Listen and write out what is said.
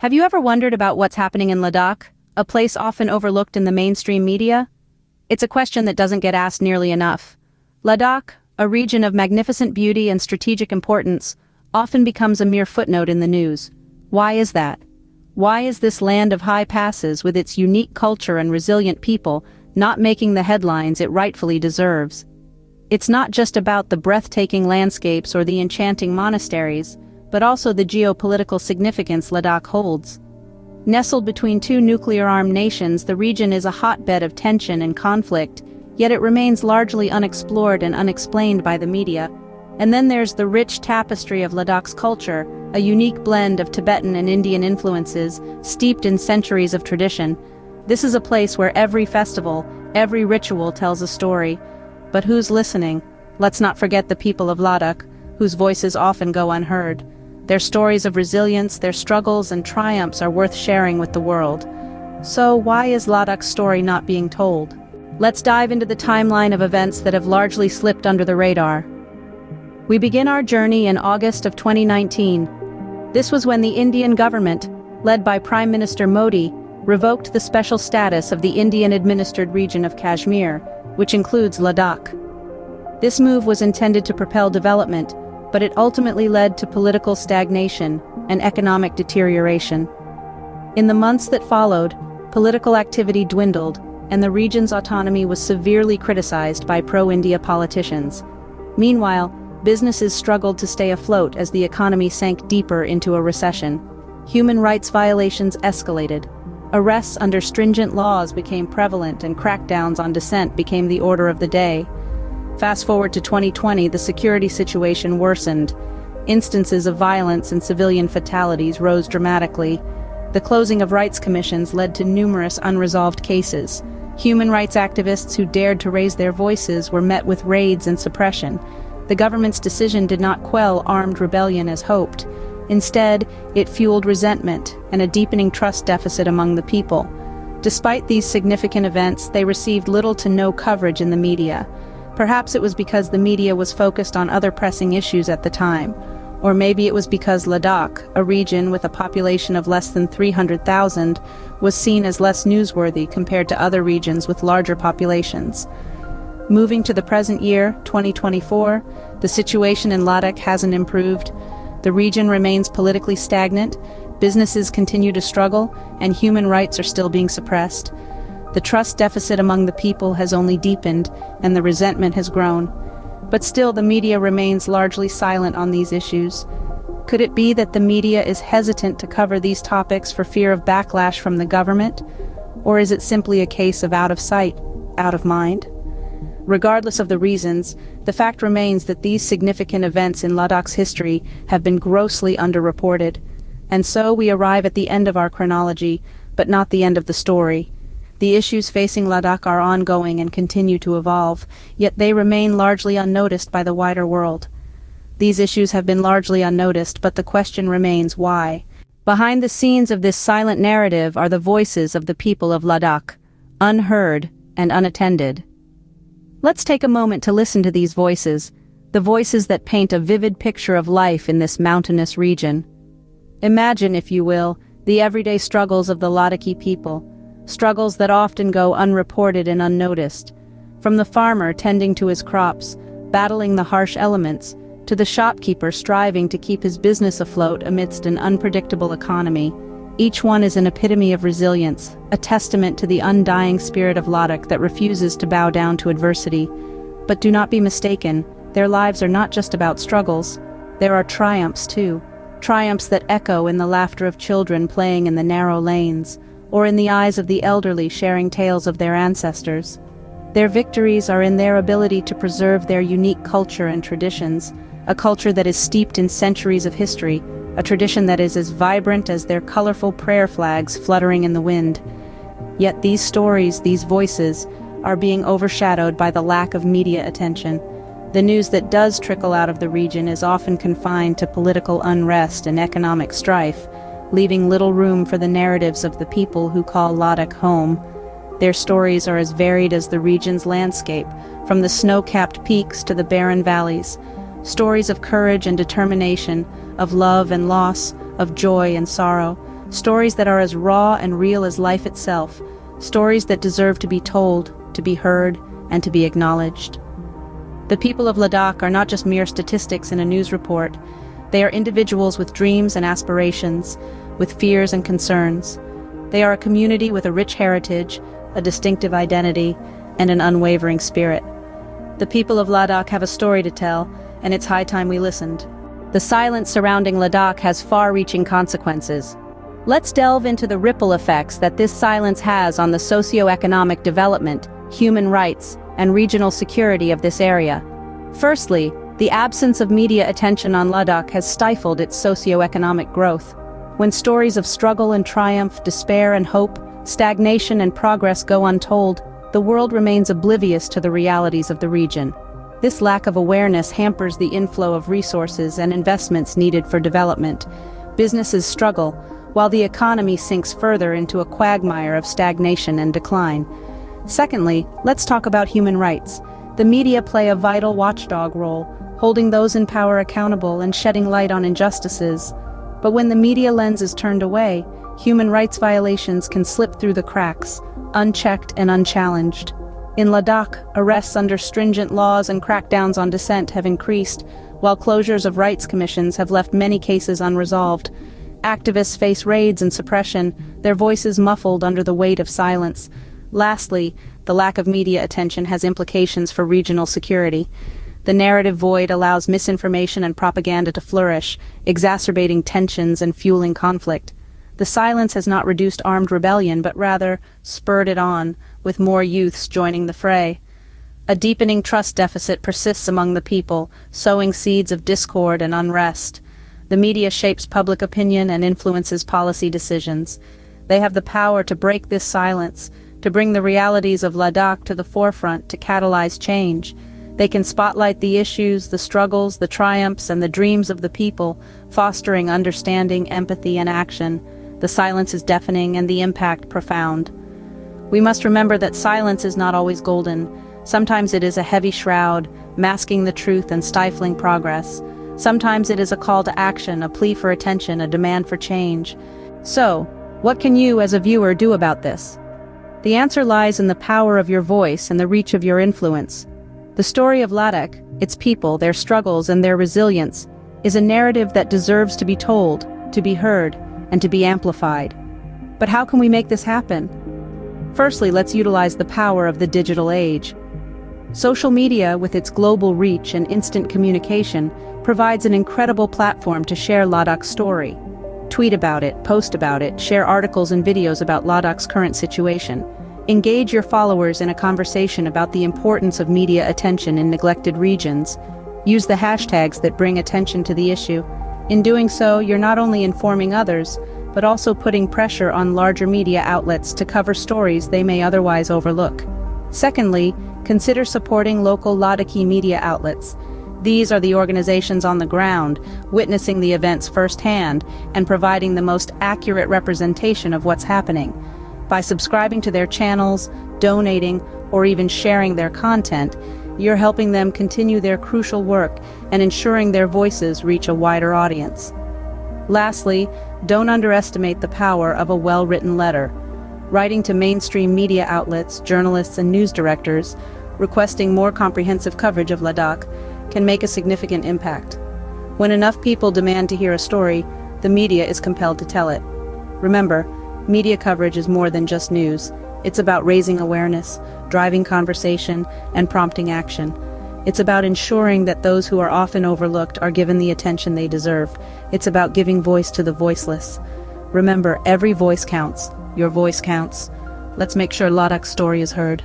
Have you ever wondered about what's happening in Ladakh, a place often overlooked in the mainstream media? It's a question that doesn't get asked nearly enough. Ladakh, a region of magnificent beauty and strategic importance, often becomes a mere footnote in the news. Why is that? Why is this land of high passes, with its unique culture and resilient people, not making the headlines it rightfully deserves? It's not just about the breathtaking landscapes or the enchanting monasteries, but also the geopolitical significance Ladakh holds. Nestled between two nuclear-armed nations, the region is a hotbed of tension and conflict, yet it remains largely unexplored and unexplained by the media. And then there's the rich tapestry of Ladakh's culture, a unique blend of Tibetan and Indian influences, steeped in centuries of tradition. This is a place where every festival, every ritual tells a story. But who's listening? Let's not forget the people of Ladakh, whose voices often go unheard. Their stories of resilience, their struggles and triumphs are worth sharing with the world. So why is Ladakh's story not being told? Let's dive into the timeline of events that have largely slipped under the radar. We begin our journey in August of 2019. This was when the Indian government, led by Prime Minister Modi, revoked the special status of the Indian-administered region of Kashmir, which includes Ladakh. This move was intended to propel development, but it ultimately led to political stagnation and economic deterioration. In the months that followed, political activity dwindled, and the region's autonomy was severely criticized by pro-India politicians. Meanwhile, businesses struggled to stay afloat as the economy sank deeper into a recession. Human rights violations escalated. Arrests under stringent laws became prevalent, and crackdowns on dissent became the order of the day. Fast forward to 2020, the security situation worsened. Instances of violence and civilian fatalities rose dramatically. The closing of rights commissions led to numerous unresolved cases. Human rights activists who dared to raise their voices were met with raids and suppression. The government's decision did not quell armed rebellion as hoped. Instead, it fueled resentment and a deepening trust deficit among the people. Despite these significant events, they received little to no coverage in the media. Perhaps it was because the media was focused on other pressing issues at the time. Or maybe it was because Ladakh, a region with a population of less than 300,000, was seen as less newsworthy compared to other regions with larger populations. Moving to the present year, 2024, the situation in Ladakh hasn't improved. The region remains politically stagnant, businesses continue to struggle, and human rights are still being suppressed. The trust deficit among the people has only deepened, and the resentment has grown. But still, the media remains largely silent on these issues. Could it be that the media is hesitant to cover these topics for fear of backlash from the government? Or is it simply a case of out of sight, out of mind? Regardless of the reasons, the fact remains that these significant events in Ladakh's history have been grossly underreported. And so we arrive at the end of our chronology, but not the end of the story. The issues facing Ladakh are ongoing and continue to evolve, yet they remain largely unnoticed by the wider world. These issues have been largely unnoticed, but the question remains why. Behind the scenes of this silent narrative are the voices of the people of Ladakh, unheard and unattended. Let's take a moment to listen to these voices, the voices that paint a vivid picture of life in this mountainous region. Imagine, if you will, the everyday struggles of the Ladakhi people. Struggles that often go unreported and unnoticed. From the farmer tending to his crops, battling the harsh elements, to the shopkeeper striving to keep his business afloat amidst an unpredictable economy, each one is an epitome of resilience, a testament to the undying spirit of Ladakh that refuses to bow down to adversity. But do not be mistaken, their lives are not just about struggles. There are triumphs too. Triumphs that echo in the laughter of children playing in the narrow lanes, or in the eyes of the elderly sharing tales of their ancestors. Their victories are in their ability to preserve their unique culture and traditions, a culture that is steeped in centuries of history, a tradition that is as vibrant as their colorful prayer flags fluttering in the wind. Yet these stories, these voices, are being overshadowed by the lack of media attention. The news that does trickle out of the region is often confined to political unrest and economic strife, leaving little room for the narratives of the people who call Ladakh home. Their stories are as varied as the region's landscape, from the snow-capped peaks to the barren valleys. Stories of courage and determination, of love and loss, of joy and sorrow. stories that are as raw and real as life itself, stories that deserve to be told, to be heard, and to be acknowledged. The people of Ladakh are not just mere statistics in a news report. They are individuals with dreams and aspirations, with fears and concerns. They are a community with a rich heritage, a distinctive identity, and an unwavering spirit. The people of Ladakh have a story to tell, and it's high time we listened. The silence surrounding Ladakh has far-reaching consequences. Let's delve into the ripple effects that this silence has on the socio-economic development, human rights, and regional security of this area. Firstly, the absence of media attention on Ladakh has stifled its socio-economic growth. When stories of struggle and triumph, despair and hope, stagnation and progress go untold, the world remains oblivious to the realities of the region. This lack of awareness hampers the inflow of resources and investments needed for development. Businesses struggle, while the economy sinks further into a quagmire of stagnation and decline. Secondly, let's talk about human rights. The media play a vital watchdog role, holding those in power accountable and shedding light on injustices. But when the media lens is turned away, human rights violations can slip through the cracks, unchecked and unchallenged. In Ladakh, arrests under stringent laws and crackdowns on dissent have increased, while closures of rights commissions have left many cases unresolved. Activists face raids and suppression, their voices muffled under the weight of silence. Lastly, the lack of media attention has implications for regional security. The narrative void allows misinformation and propaganda to flourish, exacerbating tensions and fueling conflict. The silence has not reduced armed rebellion, but rather spurred it on, with more youths joining the fray. A deepening trust deficit persists among the people, sowing seeds of discord and unrest. The media shapes public opinion and influences policy decisions. They have the power to break this silence, to bring the realities of Ladakh to the forefront, to catalyze change. They can spotlight the issues, the struggles, the triumphs, and the dreams of the people, fostering understanding, empathy, and action. The silence is deafening and the impact profound. We must remember that silence is not always golden. Sometimes it is a heavy shroud, masking the truth and stifling progress. Sometimes it is a call to action, a plea for attention, a demand for change. So, what can you as a viewer do about this? The answer lies in the power of your voice and the reach of your influence. The story of Ladakh, its people, their struggles, and their resilience, is a narrative that deserves to be told, to be heard, and to be amplified. But how can we make this happen? Firstly, let's utilize the power of the digital age. Social media, with its global reach and instant communication, provides an incredible platform to share Ladakh's story. Tweet about it, post about it, share articles and videos about Ladakh's current situation. Engage your followers in a conversation about the importance of media attention in neglected regions. Use the hashtags that bring attention to the issue. In doing so, you're not only informing others, but also putting pressure on larger media outlets to cover stories they may otherwise overlook. Secondly, consider supporting local Ladakhi media outlets. These are the organizations on the ground, witnessing the events firsthand and providing the most accurate representation of what's happening. By subscribing to their channels, donating, or even sharing their content, you're helping them continue their crucial work and ensuring their voices reach a wider audience. Lastly, don't underestimate the power of a well-written letter. Writing to mainstream media outlets, journalists, and news directors, requesting more comprehensive coverage of Ladakh, can make a significant impact. When enough people demand to hear a story, the media is compelled to tell it. Remember, media coverage is more than just news. It's about raising awareness, driving conversation, and prompting action. It's about ensuring that those who are often overlooked are given the attention they deserve. It's about giving voice to the voiceless. Remember, every voice counts. Your voice counts. Let's make sure Ladakh's story is heard.